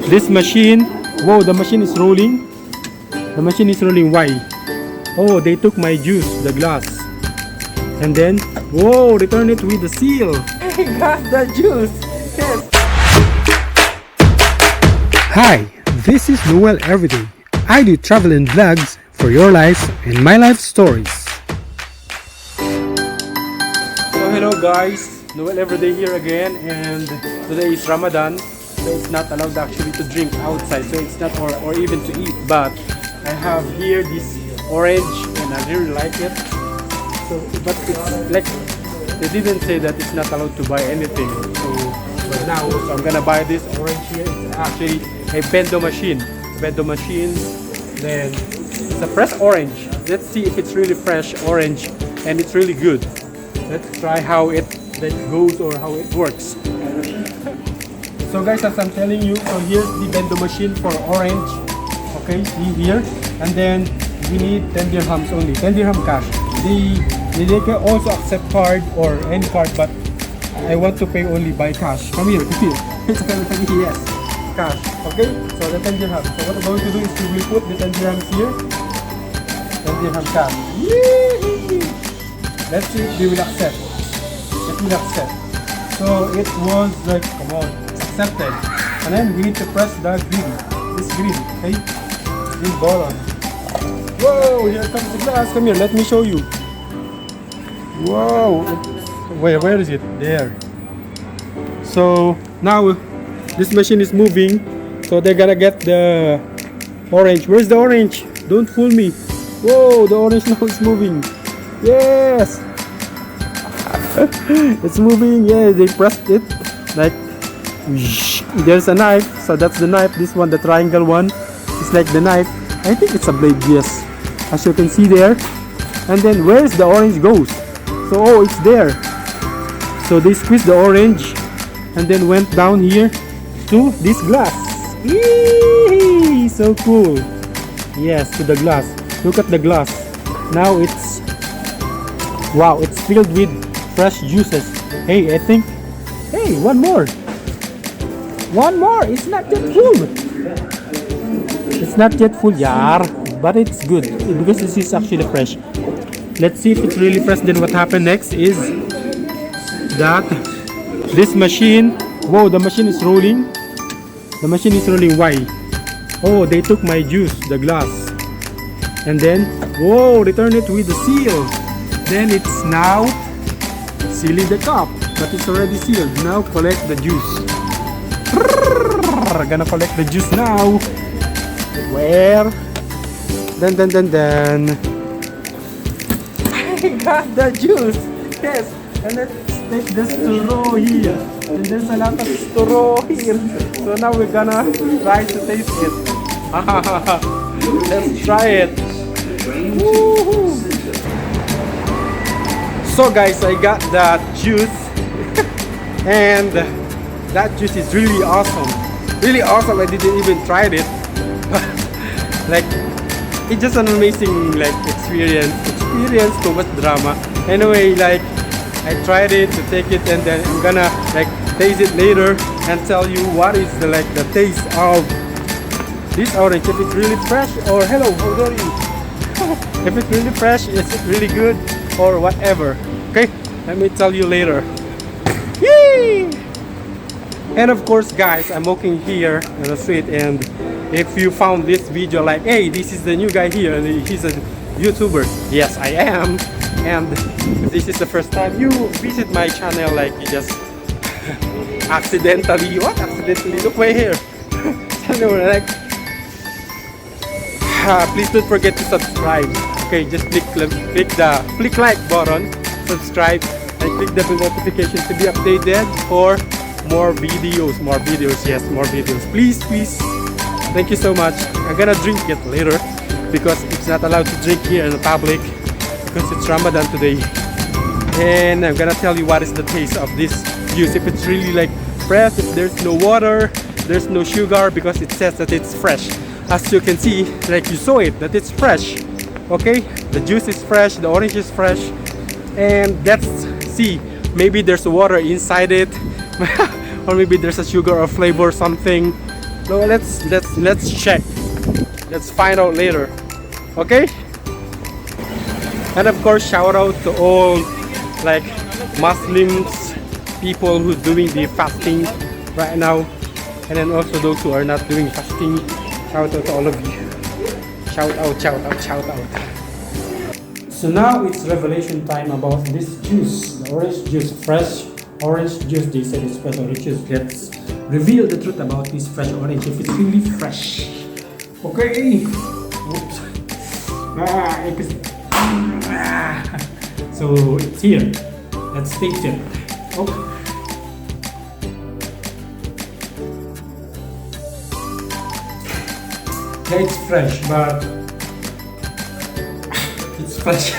this machine. Whoa, the machine is rolling. The machine is rolling. Why? Oh, they took my juice, the glass. And then, whoa, return it with the seal. I got the juice. Yes. Hi, this is Noel Everyday. I do travel and vlogs for your lives and my life stories. So hello guys, Noel Everyday here again, and today is Ramadan, so it's not allowed actually to drink outside, so it's not or even to eat. But I have here this orange and I really like it. So, but it's like they didn't say that it's not allowed to buy anything. So, but now, so I'm gonna buy this orange here. It's actually a vending machine. Vending machine. Then it's a fresh orange. Let's see if it's really fresh orange and it's really good. Let's try how it goes or how it works. So guys, as I'm telling you, so here's the vending machine for orange. Okay, see here, and then we need 10 dirhams only, 10 dirham cash. They can also accept card or any card, but I want to pay only by cash. Come here, come here. Yes, cash. Okay, so the 10 dirhams. So what I'm going to do is we will put the 10 dirhams here. 10 dirham cash. Yee! Let's see if they will accept. Let me accept. So it was like, come on, it's accepted. And then we need to press the green. This green, okay? Green button. Whoa, here comes the glass. Come here, let me show you. Whoa. Where is it? There. So now this machine is moving. So they're gonna get the orange. Where's the orange? Don't fool me. Whoa, the orange now is moving. Yes. It's moving. Yeah, they pressed it. Like, there's a knife. So that's the knife. This one, the triangle one, it's like the knife. I think it's a blade, yes. As you can see there. And then where's the orange goes? So, oh, it's there. So they squeezed the orange and then went down here to this glass. Eee, so cool. Yes, to the glass. Look at the glass. Now it's, wow, it's filled with fresh juices. Hey, I think, hey, one more. One more. It's not yet full. It's not yet full, yar. But it's good because this is actually fresh. Let's see if it's really fresh. Then what happened next is that this machine, whoa, the machine is rolling. The machine is rolling. Why? Oh, they took my juice, the glass. And then, whoa, return it with the seal. Then it's now sealing the cup, but it's already sealed. Now collect the juice. Gonna collect the juice now. Where? Then. I got the juice. Yes. And let's take the straw here. And there's a lot of straw here. So now we're gonna try to taste it. Let's try it. Woo-hoo. So guys, I got that juice. And that juice is really awesome. Really awesome. I didn't even try it. Like, it's just an amazing like experience. Too much drama. Anyway, like I tried it to take it, and then I'm gonna like taste it later and tell you what is the like the taste of this orange. If it's really fresh, or hello, how are you? If it's really fresh, is it really good or whatever? Okay, let me tell you later. Yay! And of course, guys, I'm walking here in the street, and if you found this video like, hey, this is the new guy here, and he's a YouTuber. Yes, I am. And if this is the first time you visit my channel, like you just accidentally, look my hair. Anyway, like, please don't forget to subscribe. Okay, just click like button, subscribe, and click the bell notification to be updated for more videos. Yes, more videos. Please. Thank you so much. I'm gonna drink it later because it's not allowed to drink here in the public because it's Ramadan today. And I'm gonna tell you what is the taste of this juice. If it's really like fresh, if there's no water, there's no sugar, because it says that it's fresh. As you can see, like you saw it, that it's fresh. Okay, the juice is fresh, the orange is fresh, and let's see. Maybe there's water inside it, or maybe there's a sugar or flavor or something. No, let's check. Let's find out later. Okay? And of course, shout out to all like Muslims, people who's doing the fasting right now, and then also those who are not doing fasting. Shout out to all of you. Shout out, shout out, shout out. So now it's revelation time about this juice, the orange juice, fresh orange juice. They said it's fresh orange juice. Let's reveal the truth about this fresh orange, if it's really fresh. Okay. Oops. So it's here. Let's taste it. Okay. Yeah, it's fresh, but it's fresh.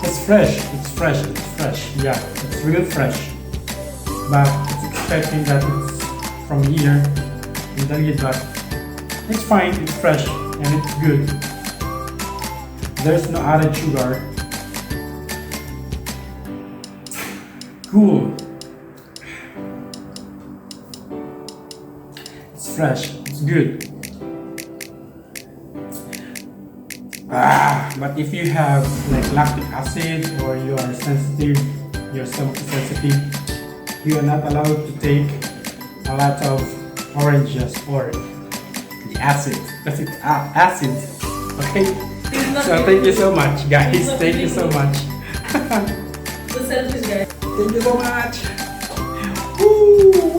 It's fresh. It's fresh. It's fresh. Yeah, it's real fresh. But it's expecting that it's from here in the lid, but it's fine. It's fresh and it's good. There's no added sugar. Cool. It's fresh. It's good. But if you have like lactic acid or you are sensitive, you're stomach sensitive, you are not allowed to take a lot of oranges or the acid, because it's acid. Okay. So thank you so much, guys. Thank you so much. The selfish guy. Thank you so much. Woo!